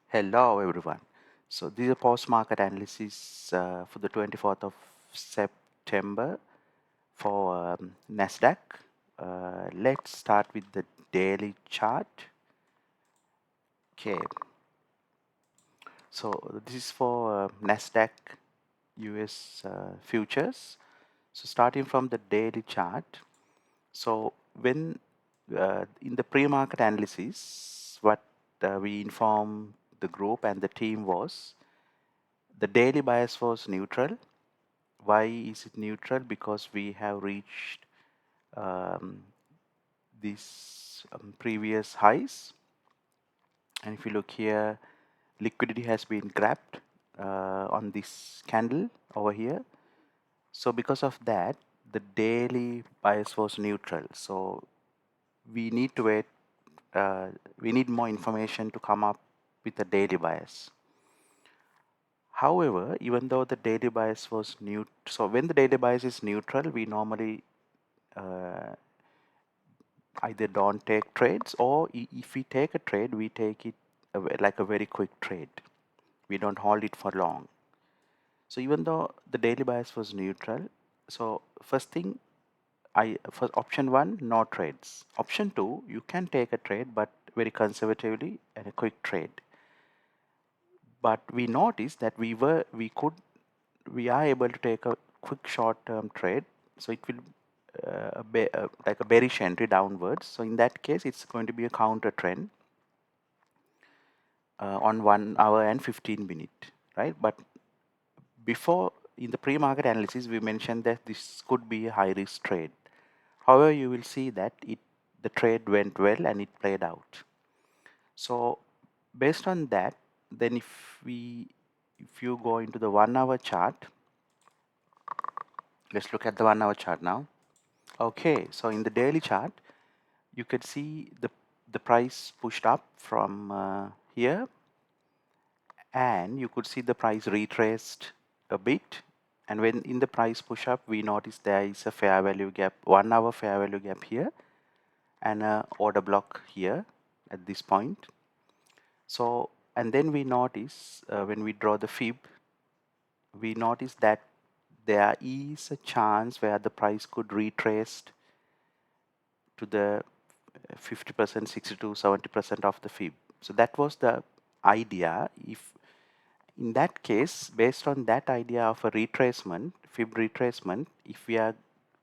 Hello everyone. So this is a post-market analysis for the 24th of September for NASDAQ. Let's start with the daily chart. Okay, so this is for NASDAQ US futures. So starting from the daily chart. So when in the pre-market analysis, what we informed the group and the team was the daily bias was neutral. Why is it neutral? Because we have reached um, these previous highs, and if you look here, liquidity has been grabbed on this candle over here. So because of that, the daily bias was neutral. So we need to wait. We need more information to come up with a daily bias. However, even though the daily bias was neutral, so when the daily bias is neutral, we normally either don't take trades, or if we take a trade, we take it like a very quick trade. We don't hold it for long. So even though the daily bias was neutral, so first thing, for option 1, no trades. Option 2, you can take a trade, but very conservatively and a quick trade. But we noticed that we are able to take a quick short-term trade. So it will like a bearish entry downwards. So in that case, it's going to be a counter trend on 1 hour and 15 minute, right? But before, in the pre-market analysis, we mentioned that this could be a high risk trade. However, you will see that the trade went well and it played out. So based on that, then if you go into the 1 hour chart, let's look at the 1 hour chart now. Okay, so in the daily chart, you could see the price pushed up from here, and you could see the price retraced a bit. And when in the price push up, we notice there is a fair value gap, 1 hour fair value gap here, and a order block here at this point. So, and then we notice when we draw the fib, we notice that there is a chance where the price could retrace to the 50%, 60 to 70% of the fib. So that was the idea. If in that case, based on that idea of a retracement, fib retracement, if we are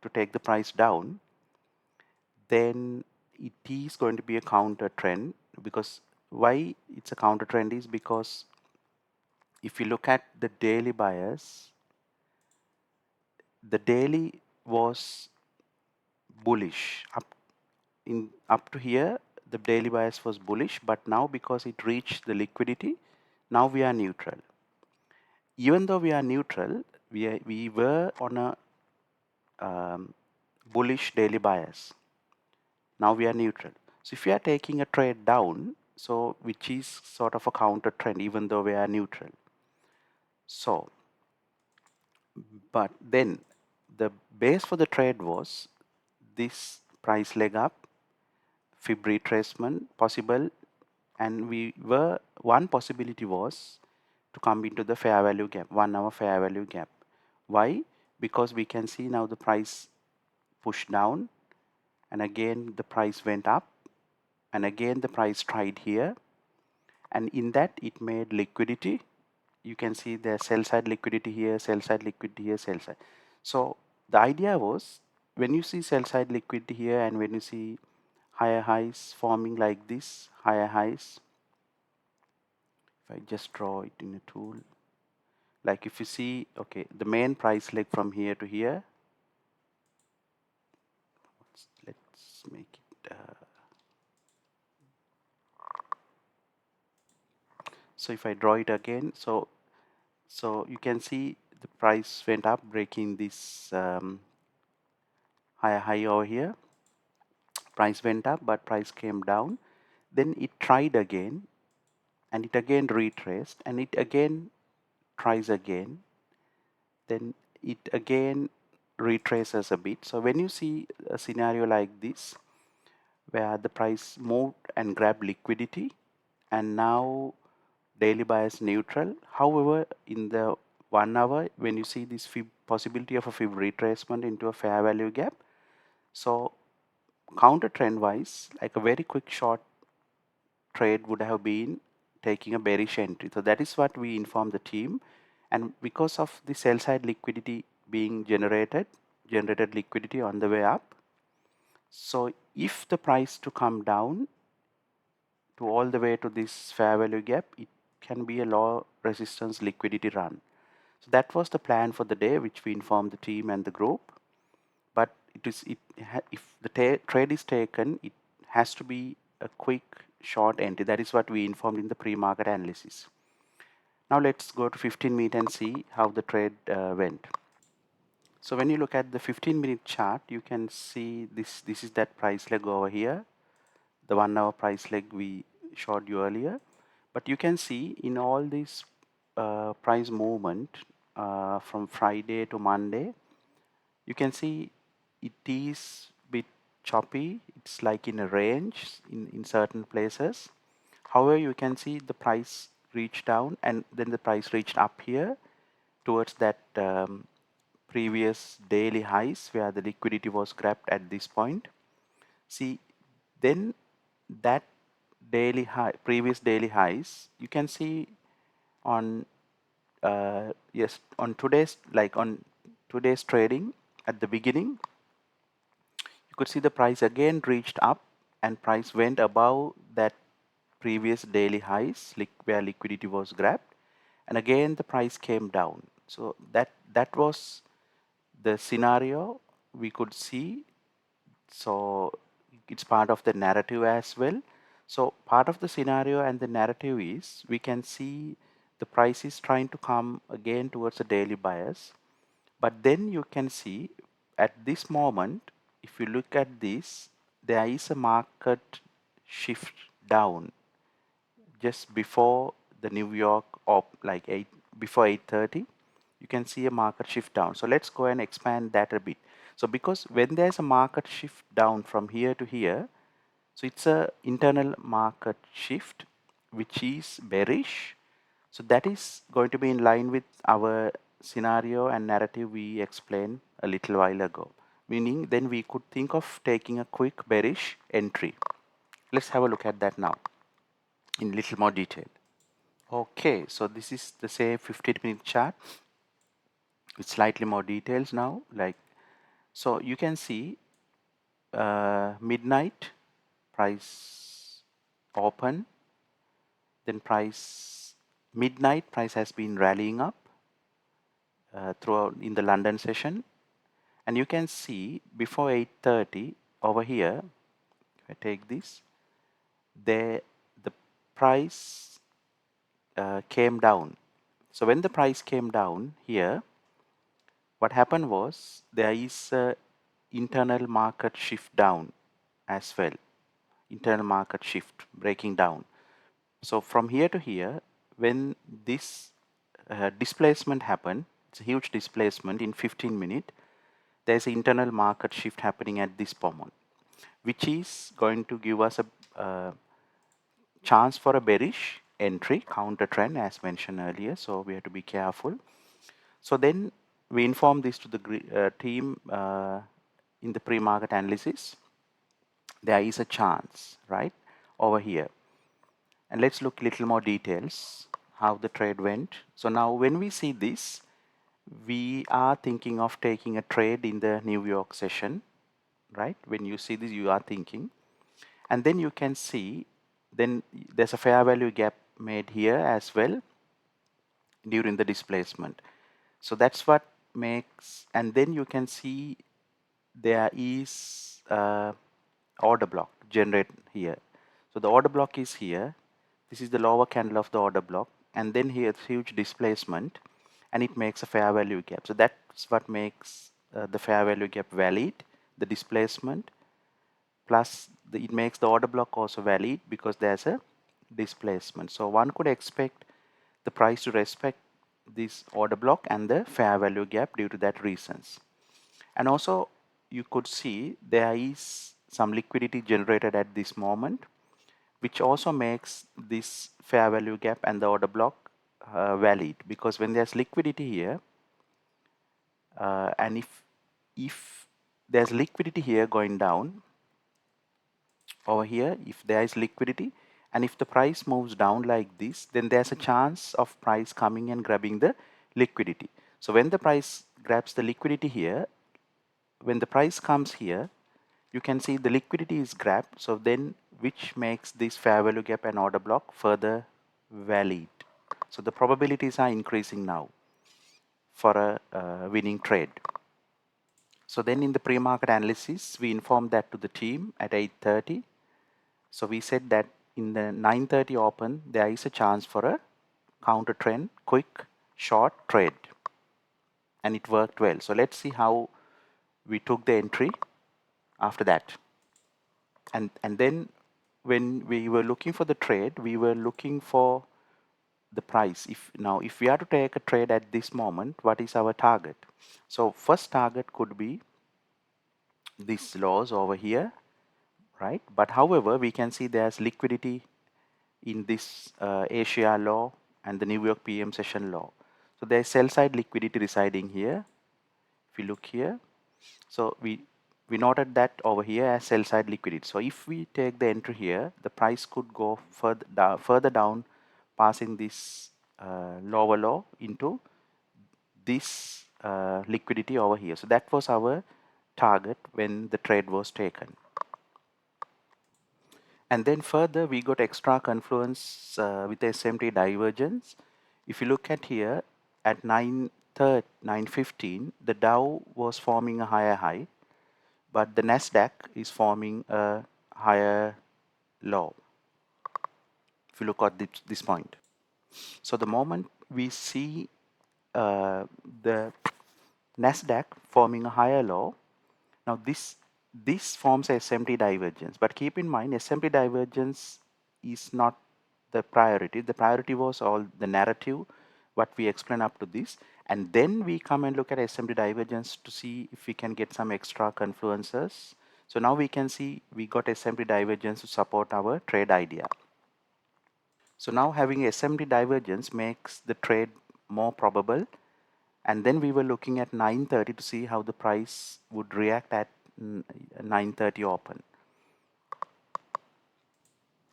to take the price down, then it is going to be a counter trend. Because why it's a counter trend is because if you look at the daily bias, the daily was bullish up to here. The daily bias was bullish, but now because it reached the liquidity, now we are neutral. Even though we are neutral, we were on a bullish daily bias. Now we are neutral. So if we are taking a trade down, so which is sort of a counter trend, even though we are neutral. So, but then the base for the trade was this price leg up, fib retracement possible, and one possibility was to come into the fair value gap, 1 hour fair value gap. Why? Because we can see now the price pushed down, and again the price went up, and again the price tried here, and in that it made liquidity. You can see the sell side liquidity here, sell side liquidity here, sell side. So the idea was, when you see sell side liquidity here and when you see higher highs forming like this, higher highs, if I just draw it in a tool, like if you see, okay, the main price leg from here to here, let's make it so if I draw it again, so you can see the price went up, breaking this higher high over here. Price went up, but price came down. Then it tried again, and it again retraced, and it again tries again. Then it again retraces a bit. So when you see a scenario like this, where the price moved and grabbed liquidity, and now daily bias neutral. However, in the 1 hour, when you see this possibility of a fib retracement into a fair value gap, so counter trend wise, like a very quick short trade would have been taking a bearish entry. So that is what we informed the team, and because of the sell side liquidity being generated liquidity on the way up. So if the price to come down to all the way to this fair value gap, it can be a low resistance liquidity run. So that was the plan for the day, which we informed the team and the group. But if the trade is taken, it has to be a quick short entry. That is what we informed in the pre-market analysis. Now let's go to 15-minute and see how the trade went. So when you look at the 15-minute chart, you can see this is that price leg over here, the 1 hour price leg we showed you earlier. But you can see in all this price movement from Friday to Monday, you can see it is bit choppy. It's like in a range in certain places. However, you can see the price reached down and then the price reached up here towards that previous daily highs where the liquidity was grabbed at this point. See, then that daily high, previous daily highs, you can see on yes, on today's trading at the beginning, you could see the price again reached up and price went above that previous daily highs where liquidity was grabbed, and again the price came down. So that was the scenario we could see. So it's part of the narrative as well. So part of the scenario and the narrative is we can see the price is trying to come again towards the daily bias, but then you can see at this moment, if you look at this, there is a market shift down just before the New York op, like before 8:30. You can see a market shift down. So let's go and expand that a bit. So because when there's a market shift down from here to here, so it's a internal market shift which is bearish. So that is going to be in line with our scenario and narrative we explained a little while ago, meaning then we could think of taking a quick bearish entry. Let's have a look at that now in little more detail. Okay, so this is the same 15-minute chart with slightly more details now. Like, so you can see midnight price open, then price midnight price has been rallying up throughout in the London session, and you can see before 8:30 over here. If I take this, the price came down. So when the price came down here, what happened was there is a internal market shift down as well. Internal market shift breaking down. So from here to here, when this displacement happened, it's a huge displacement in 15 minutes, there's an internal market shift happening at this moment, which is going to give us a chance for a bearish entry, counter trend as mentioned earlier. So we have to be careful. So then we inform this to the team in the pre-market analysis. There is a chance, right, over here. And let's look a little more details how the trade went. So now when we see this, we are thinking of taking a trade in the New York session, right? When you see this, you are thinking. And then you can see, then there's a fair value gap made here as well during the displacement. So that's what makes, and then you can see there is order block generate here. So the order block is here. This is the lower candle of the order block, and then here it's huge displacement, and it makes a fair value gap. So that's what makes the fair value gap valid, the displacement, plus it makes the order block also valid because there's a displacement. So one could expect the price to respect this order block and the fair value gap due to that reasons. And also you could see there is some liquidity generated at this moment, which also makes this fair value gap and the order block valid, because when there's liquidity here, and if there's liquidity here going down over here, if there is liquidity and if the price moves down like this, then there's a chance of price coming and grabbing the liquidity. So when the price grabs the liquidity here, when the price comes here, you can see the liquidity is grabbed, so then which makes this fair value gap and order block further valid. So the probabilities are increasing now for a winning trade. So then in the pre-market analysis, we informed that to the team at 8:30. So we said that in the 9:30 open, there is a chance for a counter trend, quick, short trade. And it worked well. So let's see how we took the entry after that. And then when we were looking for the trade, we were looking for the price. If we are to take a trade at this moment, what is our target? So first target could be these lows over here, right? But however, we can see there's liquidity in this Asia law and the New York PM session law. So there's sell side liquidity residing here. If you look here, so we noted that over here as sell side liquidity. So if we take the entry here, the price could go further down, passing this lower low into this liquidity over here. So that was our target when the trade was taken. And then further we got extra confluence with SMT divergence. If you look at here at 9:15, the Dow was forming a higher high, but the NASDAQ is forming a higher low. If you look at this point. So the moment we see the NASDAQ forming a higher low, now this forms a SMT divergence. But keep in mind, SMT divergence is not the priority. The priority was all the narrative, what we explain up to this. And then we come and look at SMT divergence to see if we can get some extra confluences. So now we can see we got SMT divergence to support our trade idea. So now having SMT divergence makes the trade more probable. And then we were looking at 9:30 to see how the price would react at 9:30 open.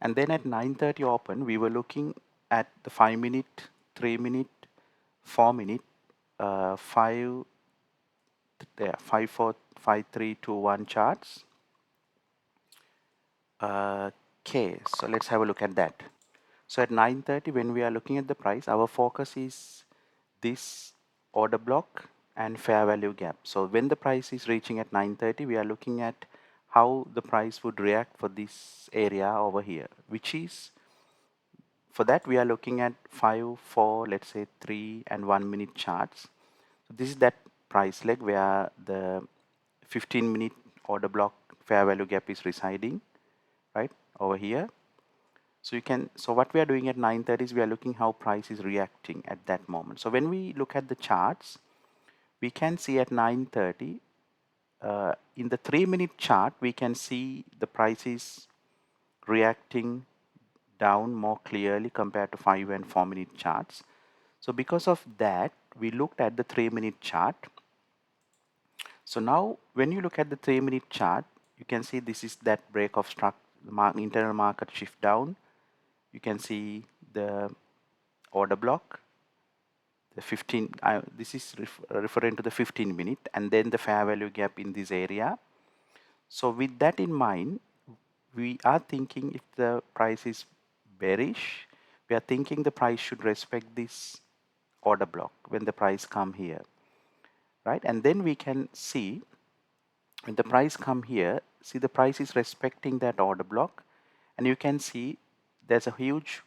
And then at 9:30 open, we were looking at the 5-minute, 3-minute, 4-minute, 5, 4, 5, 3, 2, 1 charts. Okay, so let's have a look at that. So at 9:30, when we are looking at the price, our focus is this order block and fair value gap. So when the price is reaching at 9:30, we are looking at how the price would react for this area over here, which is, for that we are looking at 5, 4, let's say 3 and 1 minute charts. So this is that price leg where the 15-minute order block fair value gap is residing, right over here. So you can, so what we are doing at 9:30 is we are looking how price is reacting at that moment. So when we look at the charts, we can see at 9:30 in the 3-minute chart, we can see the price is reacting down more clearly compared to 5 and 4-minute charts. So because of that, we looked at the 3-minute chart. So now when you look at the 3-minute chart, you can see this is that break of internal market shift down. You can see the order block, the 15, this is referring to the 15-minute, and then the fair value gap in this area. So with that in mind, we are thinking if the price is bearish, we are thinking the price should respect this order block when the price come here, right? And then we can see when the price come here, see the price is respecting that order block, and you can see there's a huge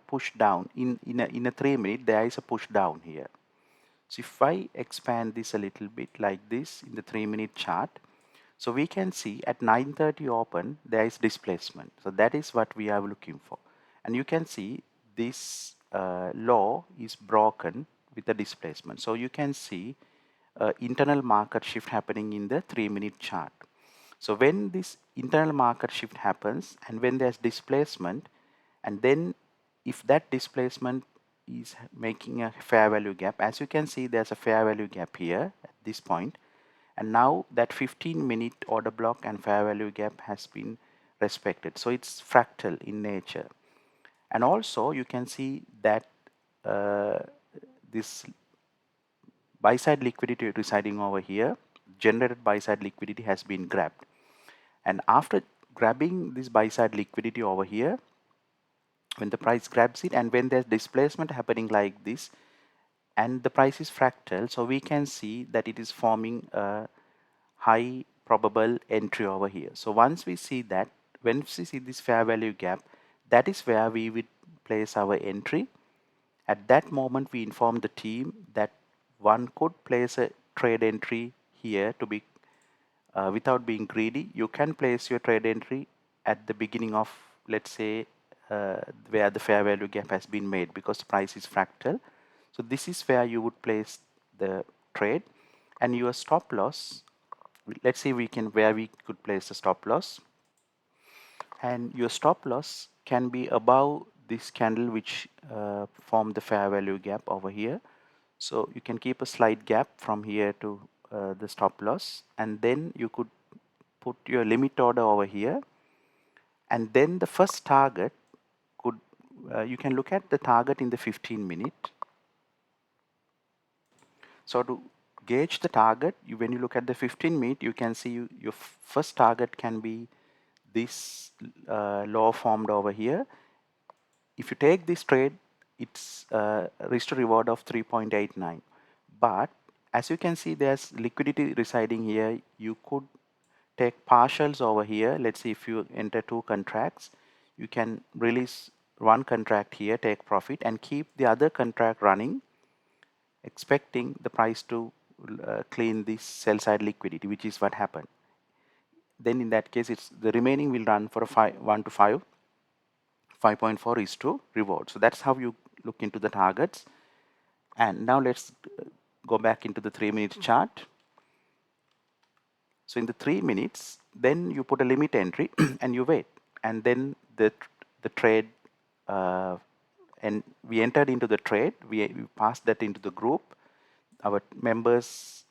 push down in a 3-minute. There is a push down here. So if I expand this a little bit like this in the 3-minute chart, so we can see at 9:30 open there is displacement. So that is what we are looking for, and you can see this low is broken with the displacement. So you can see internal market shift happening in the 3-minute chart. So when this internal market shift happens and when there's displacement, and then if that displacement is making a fair value gap, as you can see there's a fair value gap here at this point, and now that 15-minute order block and fair value gap has been respected. So it's fractal in nature. And also you can see that this buy side liquidity residing over here, generated buy side liquidity has been grabbed. And after grabbing this buy side liquidity over here, when the price grabs it and when there's displacement happening like this and the price is fractal, so we can see that it is forming a high probable entry over here. So once we see that, when we see this fair value gap, that is where we would place our entry. At that moment we inform the team that one could place a trade entry here to be without being greedy. You can place your trade entry at the beginning of, let's say, where the fair value gap has been made, because the price is fractal. So this is where you would place the trade, and your stop loss, let's see where we could place the stop loss, and your stop loss can be above this candle which form the fair value gap over here. So you can keep a slight gap from here to the stop loss, and then you could put your limit order over here, and then the first target could you can look at the target in the 15-minute. So to gauge the target, when you look at the 15-minute, you can see your first target can be this law formed over here. If you take this trade, it's risk to reward of 3.89. But as you can see, there's liquidity residing here. You could take partials over here. Let's see, if you enter 2 contracts, you can release 1 contract here, take profit, and keep the other contract running, expecting the price to clean this sell side liquidity, which is what happened. Then in that case, it's the remaining will run for a 1 to 5, 5.4 is to reward. So that's how you look into the targets. And now let's go back into the 3-minute chart. So in the 3 minutes, then you put a limit entry and you wait, and then the trade and we entered into the trade. We passed that into the group. Our members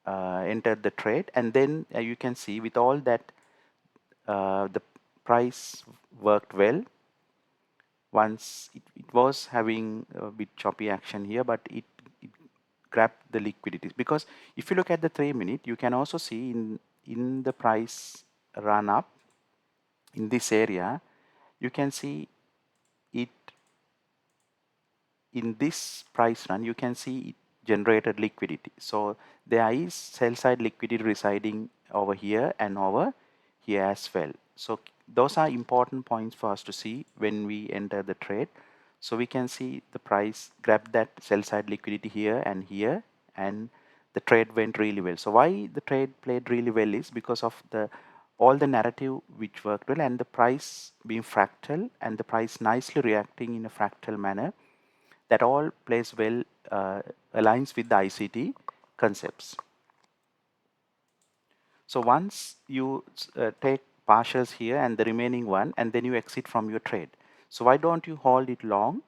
entered the trade, and then you can see with all that the price worked well. Once it was having a bit choppy action here, but it grabbed the liquidities, because if you look at the 3-minute, you can also see in the price run up in this area, you can see it in this price run, you can see it generated liquidity. So there is sell side liquidity residing over here and over here as well. So those are important points for us to see when we enter the trade. So we can see the price grab that sell side liquidity here, and the trade went really well. So why the trade played really well is because of all the narrative which worked well, and the price being fractal and the price nicely reacting in a fractal manner. That all plays well, aligns with the ICT concepts. So once you take partials here and the remaining one, and then you exit from your trade. So why don't you hold it long?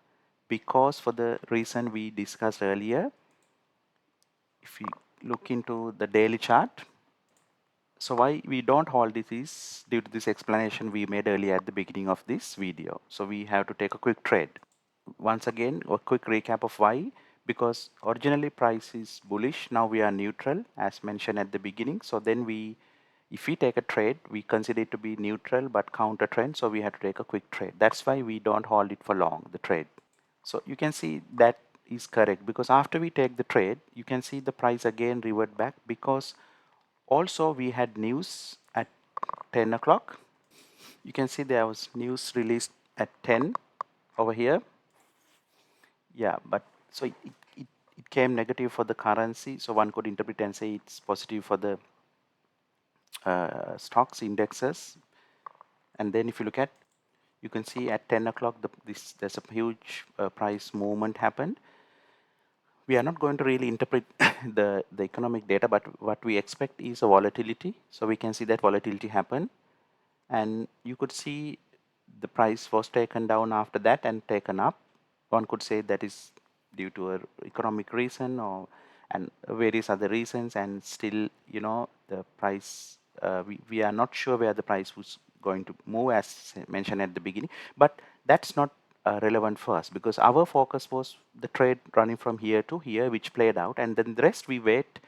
Because for the reason we discussed earlier, if you look into the daily chart, so why we don't hold it is due to this explanation we made earlier at the beginning of this video. So we have to take a quick trade. Once again, a quick recap of why. Because originally price is bullish, now we are neutral as mentioned at the beginning. So then if we take a trade, we consider it to be neutral but counter trend, so we have to take a quick trade. That's why we don't hold it for long, the trade. So you can see that is correct, because after we take the trade, you can see the price again revert back, because also we had news at 10 o'clock. You can see there was news released at 10 over here. Yeah, but so it came negative for the currency, so one could interpret and say it's positive for the stocks indexes. And then if you look at, you can see at 10 o'clock there's a huge price movement happened. we are not going to really interpret the economic data, but what we expect is a volatility. So we can see that volatility happen, and you could see the price was taken down after that and taken up. One could say that is due to a economic reason or and various other reasons, and still, you know, the price, we are not sure where the price was going to move, as mentioned at the beginning, but that's not relevant for us, because our focus was the trade running from here to here, which played out, and then the rest we wait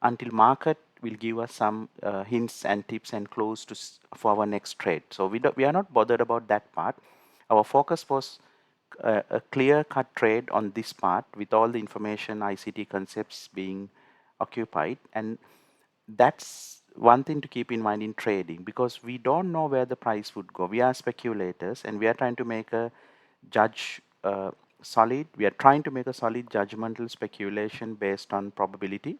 until market will give us some hints and tips and clues for our next trade. So we are not bothered about that part. Our focus was a clear-cut trade on this part with all the information, ICT concepts being occupied, and that's one thing to keep in mind in trading, because we don't know where the price would go. We are speculators, and we are trying to make a judge solid. We are trying to make a solid judgmental speculation based on probability.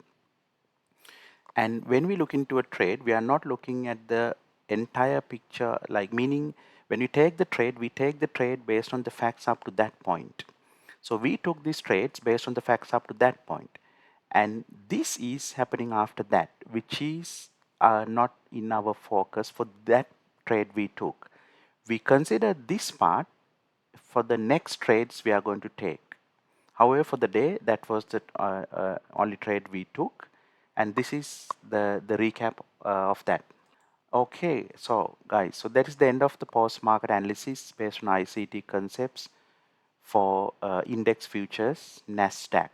And when we look into a trade, we are not looking at the entire picture, like meaning when we take the trade, we take the trade based on the facts up to that point. So we took these trades based on the facts up to that point. And this is happening after that, which is not in our focus for that trade we took. We consider this part for the next trades we are going to take. However, for the day, that was the only trade we took, and this is the recap of that. Okay, so guys, so that is the end of the post-market analysis based on ICT concepts for index futures, NASDAQ.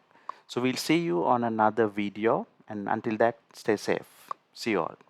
So we'll see you on another video, and until that, stay safe. See you all.